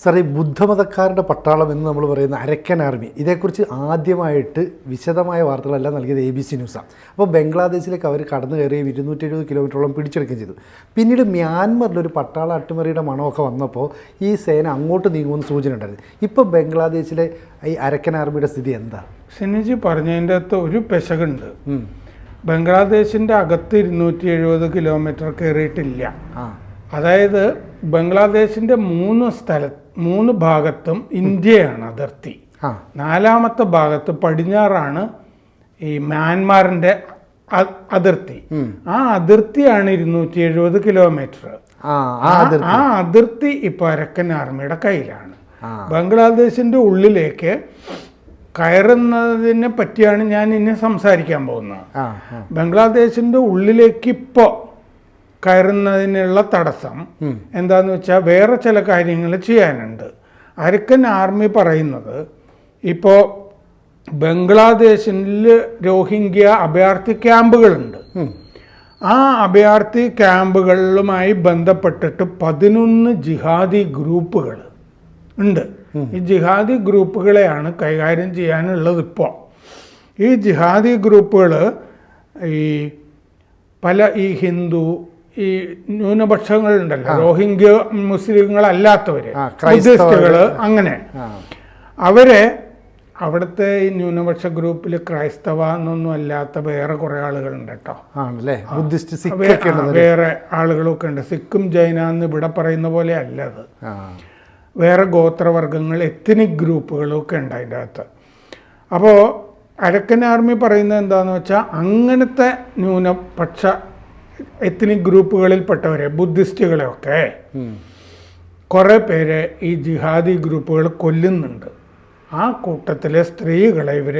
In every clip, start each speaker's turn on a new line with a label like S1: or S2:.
S1: Sir, ഈ ബുദ്ധമതക്കാരുടെ പട്ടാളം എന്ന് നമ്മൾ പറയുന്ന അരക്കൻ ആർമി, ഇതേക്കുറിച്ച് ആദ്യമായിട്ട് വിശദമായ വാർത്തകളെല്ലാം നൽകിയത് ABC ന്യൂസാണ്. അപ്പോൾ ബംഗ്ലാദേശിലേക്ക് അവർ കടന്നു കയറുകയും 270 കിലോമീറ്ററോളം പിടിച്ചെടുക്കുകയും ചെയ്തു. പിന്നീട് മ്യാൻമറിലൊരു പട്ടാള അട്ടിമറിയുടെ മണമൊക്കെ വന്നപ്പോൾ ഈ സേന അങ്ങോട്ട് നീങ്ങുമെന്ന് സൂചന ഉണ്ടായിരുന്നു. ഇപ്പോൾ ബംഗ്ലാദേശിലെ ഈ അരക്കൻ ആർമിയുടെ സ്ഥിതി എന്താ?
S2: സിനിജി പറഞ്ഞതിൻ്റെ അകത്ത് ഒരു പെശകുണ്ട്. ബംഗ്ലാദേശിൻ്റെ അകത്ത് 270 കിലോമീറ്റർ കയറിയിട്ടില്ല. അതായത് ബംഗ്ലാദേശിൻ്റെ മൂന്ന് ഭാഗത്തും ഇന്ത്യയാണ് അതിർത്തി. നാലാമത്തെ ഭാഗത്ത് പടിഞ്ഞാറാണ് ഈ മ്യാൻമാറിന്റെ അതിർത്തി. ആ അതിർത്തിയാണ് 270 കിലോമീറ്റർ. ആ അതിർത്തി ഇപ്പൊ അരക്കൻ ആർമിയുടെ കയ്യിലാണ്. ബംഗ്ലാദേശിന്റെ ഉള്ളിലേക്ക് കയറുന്നതിനെ പറ്റിയാണ് ഞാൻ ഇനി സംസാരിക്കാൻ പോകുന്നത്. ബംഗ്ലാദേശിന്റെ ഉള്ളിലേക്ക് ഇപ്പോൾ കയറുന്നതിനുള്ള തടസ്സം എന്താന്ന് വെച്ചാൽ വേറെ ചില കാര്യങ്ങൾ ചെയ്യാനുണ്ട്. അരക്കൻ ആർമി പറയുന്നത് ഇപ്പോൾ ബംഗ്ലാദേശിൽ രോഹിംഗ്യ അഭയാർത്ഥി ക്യാമ്പുകളുണ്ട്. ആ അഭയാർത്ഥി ക്യാമ്പുകളുമായി ബന്ധപ്പെട്ടിട്ട് 11 ജിഹാദി ഗ്രൂപ്പുകൾ ഉണ്ട്. ഈ ജിഹാദി ഗ്രൂപ്പുകളെയാണ് കൈകാര്യം ചെയ്യാനുള്ളത്. ഇപ്പോൾ ഈ ജിഹാദി ഗ്രൂപ്പുകൾ ഈ ഹിന്ദു ഈ ന്യൂനപക്ഷങ്ങളുണ്ടല്ലോ, രോഹിംഗ്യ മുസ്ലിങ്ങളല്ലാത്തവര്, ബുദ്ധിസ്റ്റുകള്, അങ്ങനെ അവരെ അവിടുത്തെ ഈ ന്യൂനപക്ഷ ഗ്രൂപ്പിൽ ക്രൈസ്തവ എന്നൊന്നും അല്ലാത്ത വേറെ കുറെ ആളുകളുണ്ട് കേട്ടോ. വേറെ ആളുകളൊക്കെ ഉണ്ട്. സിഖും ജൈന എന്ന് ഇവിടെ പറയുന്ന പോലെ അല്ലത്. വേറെ ഗോത്രവർഗങ്ങൾ, എത്നിക് ഗ്രൂപ്പുകളൊക്കെ ഉണ്ട് അതിൻ്റെ അകത്ത്. അപ്പോൾ അരക്കൻ ആർമി പറയുന്നത് എന്താണെന്ന് വെച്ചാൽ അങ്ങനത്തെ ന്യൂനപക്ഷ എത്നിക് ഗ്രൂപ്പുകളിൽപ്പെട്ടവരെ, ബുദ്ധിസ്റ്റുകളെയൊക്കെ കുറേ പേരെ ഈ ജിഹാദി ഗ്രൂപ്പുകൾ കൊല്ലുന്നുണ്ട്. ആ കൂട്ടത്തിലെ സ്ത്രീകളെ ഇവർ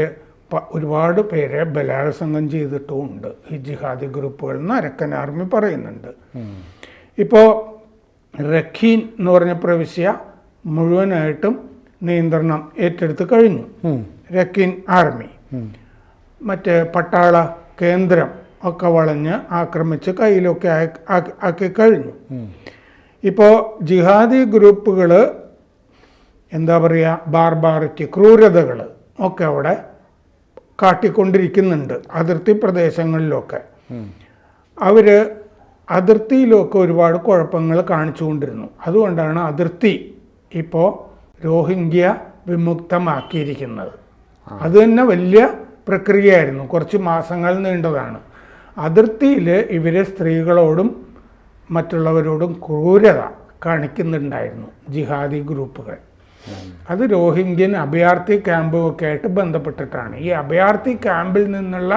S2: ഒരുപാട് പേരെ ബലാത്സംഗം ചെയ്തിട്ടുമുണ്ട് ഈ ജിഹാദി ഗ്രൂപ്പുകൾ എന്ന് അരക്കൻ ആർമി പറയുന്നുണ്ട്. ഇപ്പോൾ റഖീൻ എന്ന് പറഞ്ഞ പ്രവിശ്യ മുഴുവനായിട്ടും നിയന്ത്രണം ഏറ്റെടുത്ത് കഴിഞ്ഞു റഖീൻ ആർമി. മറ്റേ പട്ടാള കേന്ദ്രം ഒക്കെ വളഞ്ഞ് ആക്രമിച്ച് കയ്യിലൊക്കെ ആക്കി കഴിഞ്ഞു. ഇപ്പോൾ ജിഹാദി ഗ്രൂപ്പുകൾ എന്താ പറയുക, ബാർബാറിറ്റി, ക്രൂരതകൾ ഒക്കെ അവിടെ കാട്ടിക്കൊണ്ടിരിക്കുന്നുണ്ട് അതിർത്തി പ്രദേശങ്ങളിലൊക്കെ. അവർ അതിർത്തിയിലൊക്കെ ഒരുപാട് കുഴപ്പങ്ങൾ കാണിച്ചുകൊണ്ടിരുന്നു. അതുകൊണ്ടാണ് അതിർത്തി ഇപ്പോൾ രോഹിംഗ്യ വിമുക്തമാക്കിയിരിക്കുന്നത്. അത് തന്നെ വലിയ പ്രക്രിയയായിരുന്നു, കുറച്ച് മാസങ്ങൾ നീണ്ടതാണ്. അതിർത്തിയിൽ ഇവർ സ്ത്രീകളോടും മറ്റുള്ളവരോടും ക്രൂരത കാണിക്കുന്നുണ്ടായിരുന്നു ജിഹാദി ഗ്രൂപ്പുകൾ. അത് രോഹിംഗ്യൻ അഭയാർത്ഥി ക്യാമ്പുമൊക്കെ ആയിട്ട് ബന്ധപ്പെട്ടിട്ടാണ്. ഈ അഭയാർത്ഥി ക്യാമ്പിൽ നിന്നുള്ള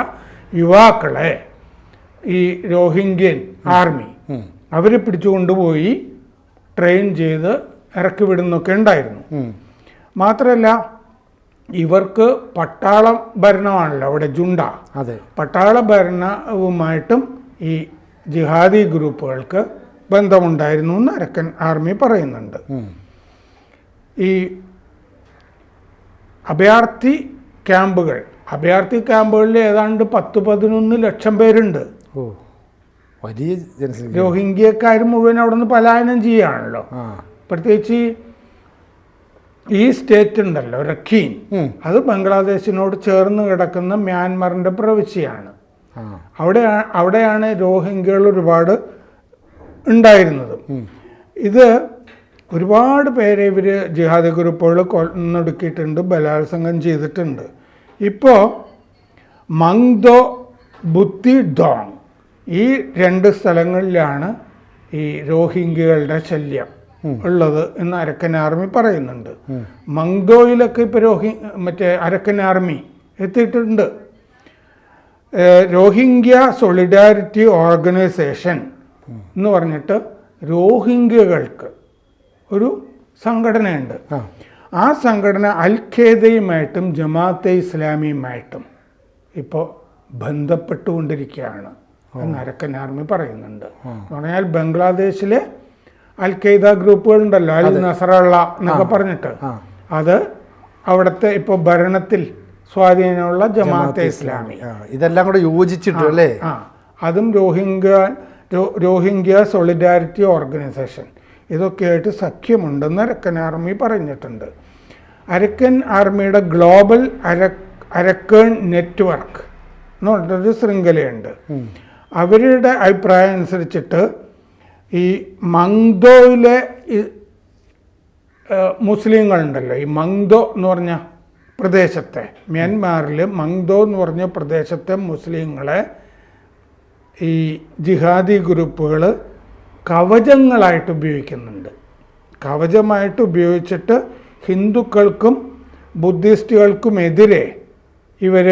S2: യുവാക്കളെ ഈ രോഹിംഗ്യൻ ആർമി അവർ പിടിച്ചുകൊണ്ടുപോയി ട്രെയിൻ ചെയ്ത് ഇറക്കി വിടുന്നൊക്കെ ഉണ്ടായിരുന്നു. മാത്രമല്ല ഇവർക്ക് പട്ടാള ഭരണമാണല്ലോ അവിടെ, ജുണ്ട. പട്ടാള ഭരണവുമായിട്ടും ഈ ജിഹാദി ഗ്രൂപ്പുകൾക്ക് ബന്ധമുണ്ടായിരുന്നു എന്ന് അരക്കൻ ആർമി പറയുന്നുണ്ട്. ഈ അഭയാർത്ഥി ക്യാമ്പുകളിൽ ഏതാണ്ട് 10-11 ലക്ഷം പേരുണ്ട്. രോഹിംഗ്യക്കാർ മുഴുവൻ അവിടെ നിന്ന് പലായനം ചെയ്യുകയാണല്ലോ. പ്രത്യേകിച്ച് ഈ സ്റ്റേറ്റ് ഉണ്ടല്ലോ റഖീൻ, അത് ബംഗ്ലാദേശിനോട് ചേർന്ന് കിടക്കുന്ന മ്യാൻമറിന്റെ പ്രവിശ്യയാണ്. അവിടെയാണ് രോഹിംഗ്യകൾ ഒരുപാട് ഉണ്ടായിരുന്നത്. ഇത് ഒരുപാട് പേരെ ഇവർ ജിഹാദി ഗ്രൂപ്പുകൾ കൊന്നൊടുക്കിയിട്ടുണ്ട്, ബലാത്സംഗം ചെയ്തിട്ടുണ്ട്. ഇപ്പോൾ മങ്ദോ, ബുത്തിഡോങ് ഈ 2 സ്ഥലങ്ങളിലാണ് ഈ രോഹിംഗ്യകളുടെ ശല്യം ഉള്ളത് എന്ന് അരക്കൻ ആർമി പറയുന്നുണ്ട്. മങ്ദോയിലൊക്കെ ഇപ്പോൾ മറ്റേ അരക്കൻ ആർമി എത്തിയിട്ടുണ്ട്. രോഹിംഗ്യ സോളിഡാരിറ്റി ഓർഗനൈസേഷൻ എന്ന് പറഞ്ഞിട്ട് രോഹിംഗ്യകൾക്ക് ഒരു സംഘടനയുണ്ട്. ആ സംഘടന അൽ-ഖ്വയ്ദയുമായിട്ടും ജമാഅത്തെ ഇസ്ലാമിയുമായിട്ടും ഇപ്പോൾ ബന്ധപ്പെട്ടുകൊണ്ടിരിക്കുകയാണ് എന്ന് അരക്കൻ ആർമി പറയുന്നുണ്ട്. എന്ന് പറഞ്ഞാൽ ബംഗ്ലാദേശിലെ അൽ-ഖ്വയ്ദ ഗ്രൂപ്പുകൾ ഉണ്ടല്ലോ, അൽ നസറള്ള എന്നൊക്കെ പറഞ്ഞിട്ട്, അത് അവിടുത്തെ ഇപ്പോൾ ഭരണത്തിൽ സ്വാധീനമുള്ള ജമാഅത്തെ ഇസ്ലാമി,
S1: ഇതെല്ലാം കൂടെ യോജിച്ചിട്ടല്ലേ.
S2: അതും രോഹിംഗ്യ സോളിഡാരിറ്റി ഓർഗനൈസേഷൻ, ഇതൊക്കെയായിട്ട് സഖ്യമുണ്ടെന്ന് അരക്കൻ ആർമി പറഞ്ഞിട്ടുണ്ട്. അരക്കൻ ആർമിയുടെ ഗ്ലോബൽ അരക്കൻ നെറ്റ്വർക്ക് എന്ന് പറഞ്ഞൊരു ശൃംഖലയുണ്ട്. അവരുടെ അഭിപ്രായം അനുസരിച്ചിട്ട് ഈ മങ്ദോയിലെ മുസ്ലിങ്ങളുണ്ടല്ലോ, ഈ മങ്ദോ എന്ന് പറഞ്ഞ പ്രദേശത്തെ, മ്യാൻമാറിൽ മങ്ദോ എന്ന് പറഞ്ഞ പ്രദേശത്തെ മുസ്ലിങ്ങളെ ഈ ജിഹാദി ഗ്രൂപ്പുകൾ കവചങ്ങളായിട്ട് ഉപയോഗിക്കുന്നുണ്ട്. കവചമായിട്ട് ഉപയോഗിച്ചിട്ട് ഹിന്ദുക്കൾക്കും ബുദ്ധിസ്റ്റുകൾക്കുമെതിരെ ഇവർ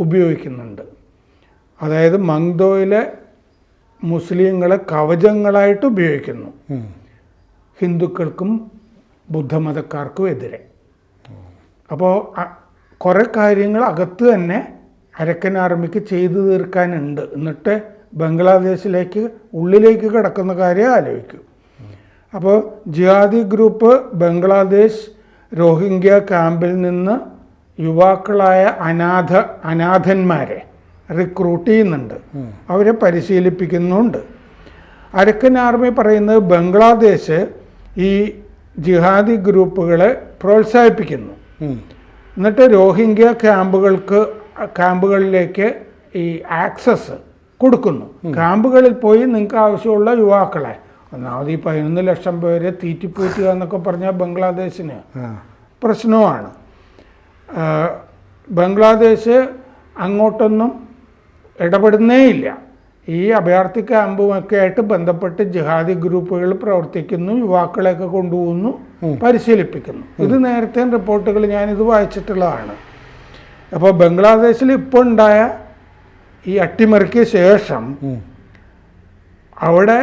S2: ഉപയോഗിക്കുന്നുണ്ട്. അതായത് മങ്ദോയിലെ മുസ്ലിങ്ങളെ കവചങ്ങളായിട്ട് ഉപയോഗിക്കുന്നു ഹിന്ദുക്കൾക്കും ബുദ്ധമതക്കാർക്കും എതിരെ. അപ്പോൾ കുറേ കാര്യങ്ങൾ അകത്ത് തന്നെ അരക്കൻ ആർമിക്ക് ചെയ്തു തീർക്കാനുണ്ട്. എന്നിട്ട് ബംഗ്ലാദേശിലേക്ക് ഉള്ളിലേക്ക് കിടക്കുന്ന കാര്യം ആലോചിക്കൂ. അപ്പോൾ ജിഹാദി ഗ്രൂപ്പ് ബംഗ്ലാദേശ് റോഹിംഗ്യ ക്യാമ്പിൽ നിന്ന് യുവാക്കളായ അനാഥന്മാരെ റിക്രൂട്ട് ചെയ്യുന്നുണ്ട്, അവരെ പരിശീലിപ്പിക്കുന്നുണ്ട്. അരക്കൻ ആർമി പറയുന്നത് ബംഗ്ലാദേശ് ഈ ജിഹാദി ഗ്രൂപ്പുകളെ പ്രോത്സാഹിപ്പിക്കുന്നു. എന്നിട്ട് റോഹിംഗ്യ ക്യാമ്പുകളിലേക്ക് ഈ ആക്സസ് കൊടുക്കുന്നു. ക്യാമ്പുകളിൽ പോയി നിങ്ങൾക്ക് ആവശ്യമുള്ള യുവാക്കളെ, ഒന്നാമത് ഈ 11 ലക്ഷം പേരെ തീറ്റിപ്പൂറ്റുക എന്നൊക്കെ പറഞ്ഞാൽ ബംഗ്ലാദേശിന് പ്രശ്നമാണ്. ബംഗ്ലാദേശ് അങ്ങോട്ടൊന്നും ഇടപെടുന്നേയില്ല. ഈ അഭയാർത്ഥി ക്യാമ്പുമൊക്കെ ആയിട്ട് ബന്ധപ്പെട്ട് ജിഹാദി ഗ്രൂപ്പുകൾ പ്രവർത്തിക്കുന്നു, യുവാക്കളെയൊക്കെ കൊണ്ടുപോകുന്നു, പരിശീലിപ്പിക്കുന്നു. ഇത് നേരത്തെ റിപ്പോർട്ടുകൾ ഞാനിത് വായിച്ചിട്ടുള്ളതാണ്. അപ്പോൾ ബംഗ്ലാദേശിൽ ഇപ്പോൾ ഉണ്ടായ ഈ അട്ടിമറിക്ക് ശേഷം അവിടെ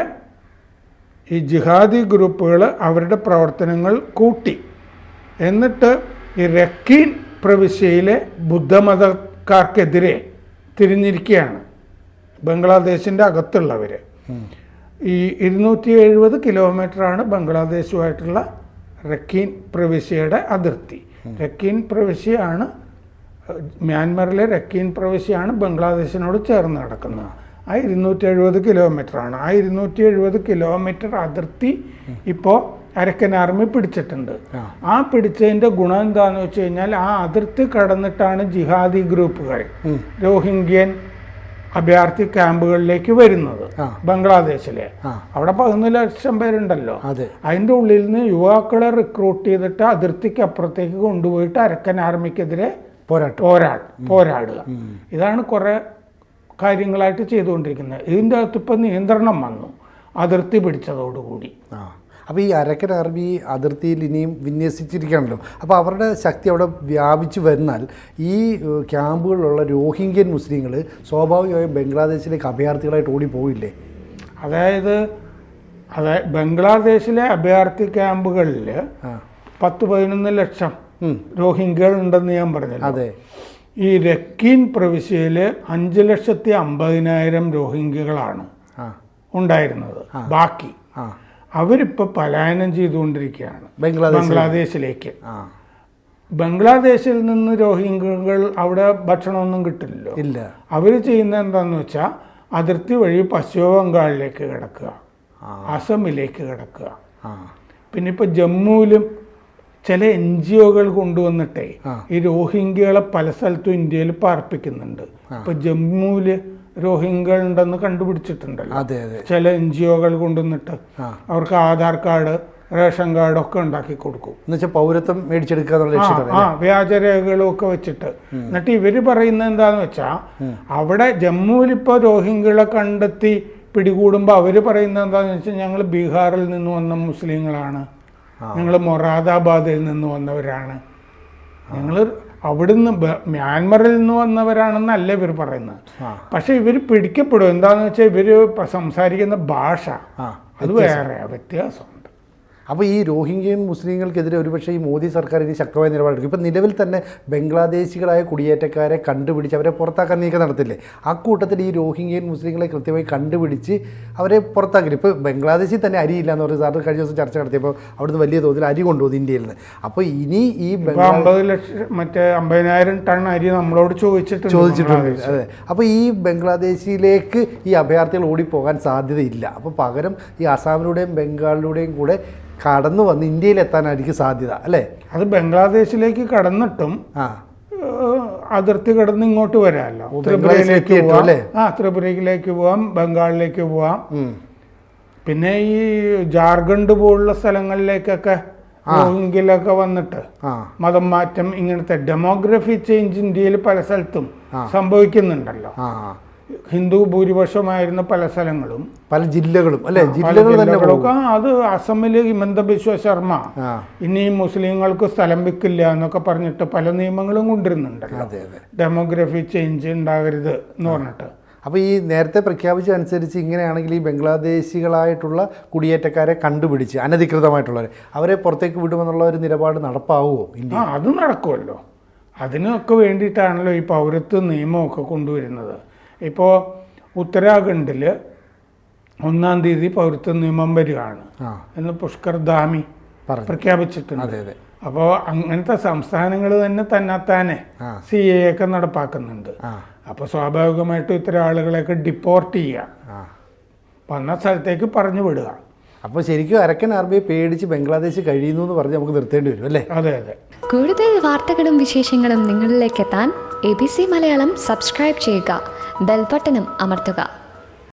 S2: ഈ ജിഹാദി ഗ്രൂപ്പുകൾ അവരുടെ പ്രവർത്തനങ്ങൾ കൂട്ടി. എന്നിട്ട് ഈ രക്കീൻ പ്രവിശ്യയിലെ ബുദ്ധമതക്കാർക്കെതിരെ തിരിഞ്ഞിരിക്കുകയാണ് ബംഗ്ലാദേശിൻ്റെ അകത്തുള്ളവർ. ഈ 270 കിലോമീറ്ററാണ് ബംഗ്ലാദേശുമായിട്ടുള്ള രക്കീൻ പ്രവിശ്യയുടെ അതിർത്തി. രക്കീൻ പ്രവിശ്യയാണ് മ്യാൻമറിലെ രക്കീൻ പ്രവിശ്യയാണ് ബംഗ്ലാദേശിനോട് ചേർന്ന് കിടക്കുന്നത്. ആ 270 കിലോമീറ്ററാണ്. ആ 270 കിലോമീറ്റർ അതിർത്തി ഇപ്പോൾ അരക്കൻ ആർമി പിടിച്ചിട്ടുണ്ട്. ആ പിടിച്ചതിൻ്റെ ഗുണം എന്താണെന്ന് വെച്ച് കഴിഞ്ഞാൽ ആ അതിർത്തി കടന്നിട്ടാണ് ജിഹാദി ഗ്രൂപ്പുകൾ റോഹിംഗ്യൻ അഭയാർത്ഥി ക്യാമ്പുകളിലേക്ക് വരുന്നത് ബംഗ്ലാദേശിലെ. അവിടെ 11 ലക്ഷം പേരുണ്ടല്ലോ. അതിൻ്റെ ഉള്ളിൽ നിന്ന് യുവാക്കളെ റിക്രൂട്ട് ചെയ്തിട്ട് അതിർത്തിക്ക് അപ്പുറത്തേക്ക് കൊണ്ടുപോയിട്ട് അരക്കൻ ആർമിക്കെതിരെ പോരാടുക. ഇതാണ് കുറേ കാര്യങ്ങളായിട്ട് ചെയ്തുകൊണ്ടിരിക്കുന്നത്. ഇതിൻ്റെ അകത്ത് ഇപ്പം നിയന്ത്രണം വന്നു അതിർത്തി പിടിച്ചതോടുകൂടി.
S1: അപ്പോൾ ഈ അരക്കൻ ആർമി അതിർത്തിയിൽ ഇനിയും വിന്യസിച്ചിരിക്കുകയാണല്ലോ. അപ്പോൾ അവരുടെ ശക്തി അവിടെ വ്യാപിച്ചു വരുന്നാൽ ഈ ക്യാമ്പുകളിലുള്ള റോഹിംഗ്യൻ മുസ്ലിങ്ങൾ സ്വാഭാവികമായും ബംഗ്ലാദേശിലേക്ക് അഭയാർത്ഥികളായിട്ട് ഓടിപ്പോയില്ലേ?
S2: അതായത് ബംഗ്ലാദേശിലെ അഭയാർത്ഥി ക്യാമ്പുകളിൽ 10-11 ലക്ഷം റോഹിംഗ്യകൾ ഉണ്ടെന്ന് ഞാൻ പറഞ്ഞല്ലോ.
S1: അതെ.
S2: ഈ രക്കീൻ പ്രവിശ്യയിൽ 5,50,000 റോഹിംഗ്യകളാണ് ഉണ്ടായിരുന്നത്. ബാക്കി അവരിപ്പോൾ പലായനം ചെയ്തുകൊണ്ടിരിക്കുകയാണ് ബംഗ്ലാദേശിലേക്ക്. ബംഗ്ലാദേശിൽ നിന്ന് റോഹിംഗ്യകൾ അവിടെ ഭക്ഷണമൊന്നും കിട്ടില്ലല്ലോ.
S1: ഇല്ല. അവർ
S2: ചെയ്യുന്നത് എന്താണെന്ന് വെച്ചാൽ അതിർത്തി വഴി പശ്ചിമ ബംഗാളിലേക്ക് കിടക്കുക, അസമിലേക്ക് കിടക്കുക. പിന്നെ ഇപ്പോൾ ജമ്മുവിലും ചില NGOകൾ കൊണ്ടുവന്നിട്ടേ ഈ റോഹിംഗ്യകളെ പല സ്ഥലത്തും ഇന്ത്യയിൽ പാർപ്പിക്കുന്നുണ്ട്. ഇപ്പോൾ ജമ്മുവിൽ റോഹിംഗ്യകൾ ഉണ്ടെന്ന് കണ്ടുപിടിച്ചിട്ടുണ്ടല്ലോ. ചില NGOകൾ കൊണ്ടുവന്നിട്ട് അവർക്ക് ആധാർ കാർഡ്, റേഷൻ കാർഡ് ഒക്കെ ഉണ്ടാക്കി കൊടുക്കും.
S1: എന്നുവെച്ചാൽ പൗരത്വം മേടിച്ചെടുക്കുക.
S2: വ്യാജരേഖകളും ഒക്കെ വെച്ചിട്ട്. എന്നിട്ട് ഇവർ പറയുന്നത് എന്താന്ന് വെച്ചാൽ അവിടെ ജമ്മുവിൽ ഇപ്പോൾ റോഹിംഗ്യകളെ കണ്ടെത്തി പിടികൂടുമ്പോൾ അവർ പറയുന്നത് എന്താണെന്ന് വെച്ചാൽ ഞങ്ങൾ ബീഹാറിൽ നിന്ന് വന്ന മുസ്ലിങ്ങളാണ്, ഞങ്ങൾ മൊറാദാബാദിൽ നിന്ന് വന്നവരാണ്, ഞങ്ങൾ അവിടുന്ന് മ്യാൻമറിൽ നിന്ന് വന്നവരാണെന്നല്ല ഇവർ പറയുന്നത്. പക്ഷെ ഇവർ പിടിക്കപ്പെടും. എന്താണെന്ന് വെച്ചാൽ ഇവർ സംസാരിക്കുന്ന ഭാഷ അത് വേറെ വ്യത്യാസമുണ്ട്.
S1: അപ്പോൾ ഈ റോഹിംഗ്യൻ മുസ്ലിങ്ങൾക്കെതിരെ ഒരുപക്ഷെ ഈ മോദി സർക്കാർ ഇനി ശക്തമായ നിലപാടെടുക്കും. ഇപ്പം നിലവിൽ തന്നെ ബംഗ്ലാദേശികളായ കുടിയേറ്റക്കാരെ കണ്ടുപിടിച്ച് അവരെ പുറത്താക്കാൻ നീക്കം നടത്തില്ലേ? ആ കൂട്ടത്തിൽ ഈ റോഹിംഗ്യൻ മുസ്ലിങ്ങളെ കൃത്യമായി കണ്ടുപിടിച്ച് അവരെ പുറത്താക്കി. ഇപ്പോൾ ബംഗ്ലാദേശിൽ തന്നെ അരിയില്ല എന്ന് പറഞ്ഞ് സാറിന് കഴിഞ്ഞ ദിവസം ചർച്ച നടത്തിയപ്പോൾ അവിടുന്ന് വലിയ തോതിൽ അരി കൊണ്ടുപോകും ഇന്ത്യയിൽ നിന്ന്. അപ്പോൾ ഇനി ഈ
S2: 50 ലക്ഷം മറ്റേ 50,000 ടൺ അരി നമ്മളോട് ചോദിച്ചിട്ടുണ്ട്.
S1: അതെ. അപ്പോൾ ഈ ബംഗ്ലാദേശിലേക്ക് ഈ അഭയാർത്ഥികൾ ഓടിപ്പോകാൻ സാധ്യതയില്ല. അപ്പോൾ പകരം ഈ അസാമിലൂടെയും ബംഗാളിലൂടെയും കൂടെ കടന്നു വന്ന് ഇന്ത്യയിൽ എത്താനായിരിക്കും സാധ്യത അല്ലേ?
S2: അത് ബംഗ്ലാദേശിലേക്ക് കടന്നിട്ടും അതിർത്തി കടന്ന് ഇങ്ങോട്ട് വരാമല്ലോ. ത്രിപുരയിലേക്ക് പോവാം, ത്രിപുരയിലേക്ക് പോവാം, ബംഗാളിലേക്ക് പോവാം. പിന്നെ ഈ ജാർഖണ്ഡ് പോലുള്ള സ്ഥലങ്ങളിലേക്കൊക്കെ റോഹിംഗ്യയിലൊക്കെ വന്നിട്ട് മതം മാറ്റം, ഇങ്ങനത്തെ ഡെമോഗ്രഫി ചേഞ്ച് ഇന്ത്യയിൽ പല സ്ഥലത്തും സംഭവിക്കുന്നുണ്ടല്ലോ. ഹിന്ദു ഭൂരിപക്ഷമായിരുന്ന പല സ്ഥലങ്ങളും
S1: പല ജില്ലകളും അല്ലെ, ജില്ലകളൊക്കെ
S2: അത് അസമില് ഹിമന്ത ബിശ്വ ശർമ്മ ഇനി മുസ്ലിങ്ങൾക്ക് സ്ഥലം വെക്കില്ല എന്നൊക്കെ പറഞ്ഞിട്ട് പല നിയമങ്ങളും കൊണ്ടുവരുന്നുണ്ടല്ലോ, ഡെമോഗ്രഫി ചേഞ്ച് ഉണ്ടാകരുത് എന്ന് പറഞ്ഞിട്ട്.
S1: അപ്പോൾ ഈ നേരത്തെ പ്രഖ്യാപിച്ചതനുസരിച്ച് ഇങ്ങനെയാണെങ്കിൽ ഈ ബംഗ്ലാദേശികളായിട്ടുള്ള കുടിയേറ്റക്കാരെ കണ്ടുപിടിച്ച് അനധികൃതമായിട്ടുള്ളവരെ അവരെ പുറത്തേക്ക് വിടുമെന്നുള്ള ഒരു നിലപാട് നടപ്പാവുമോ ഇന്ത്യ?
S2: അത് നടക്കുമല്ലോ. അതിനൊക്കെ വേണ്ടിയിട്ടാണല്ലോ ഈ പൗരത്വ നിയമമൊക്കെ കൊണ്ടുവരുന്നത്. ഇപ്പോൾ ഉത്തരാഖണ്ഡിൽ 1-ാം തീയതി പൗരത്വ നിയമം വരികയാണ് എന്ന് പുഷ്കർ ധാമി പ്രഖ്യാപിച്ചിട്ടുണ്ട്. അപ്പോൾ അങ്ങനത്തെ സംസ്ഥാനങ്ങൾ തന്നെ തന്നെത്താനെ CAA ഒക്കെ നടപ്പാക്കുന്നുണ്ട്. അപ്പോൾ സ്വാഭാവികമായിട്ടും ഇത്തരം ആളുകളെയൊക്കെ ഡിപ്പോർട്ട് ചെയ്യുക, വന്ന സ്ഥലത്തേക്ക് പറഞ്ഞു വിടുക.
S1: അപ്പോൾ ശരിക്കും അരക്കൻ ആർമിയെ പേടിച്ച് ബംഗ്ലാദേശ് കഴിയുന്നു എന്ന് പറഞ്ഞ് നമുക്ക് നിർത്തേണ്ടി വരും അല്ലേ?
S2: അതെ അതെ.
S3: കൂടുതൽ വാർത്തകളും വിശേഷങ്ങളും നിങ്ങളിലേക്ക് എത്താൻ ABC മലയാളം സബ്സ്ക്രൈബ് ചെയ്യുക, ബെൽബട്ടനും അമർത്തുക.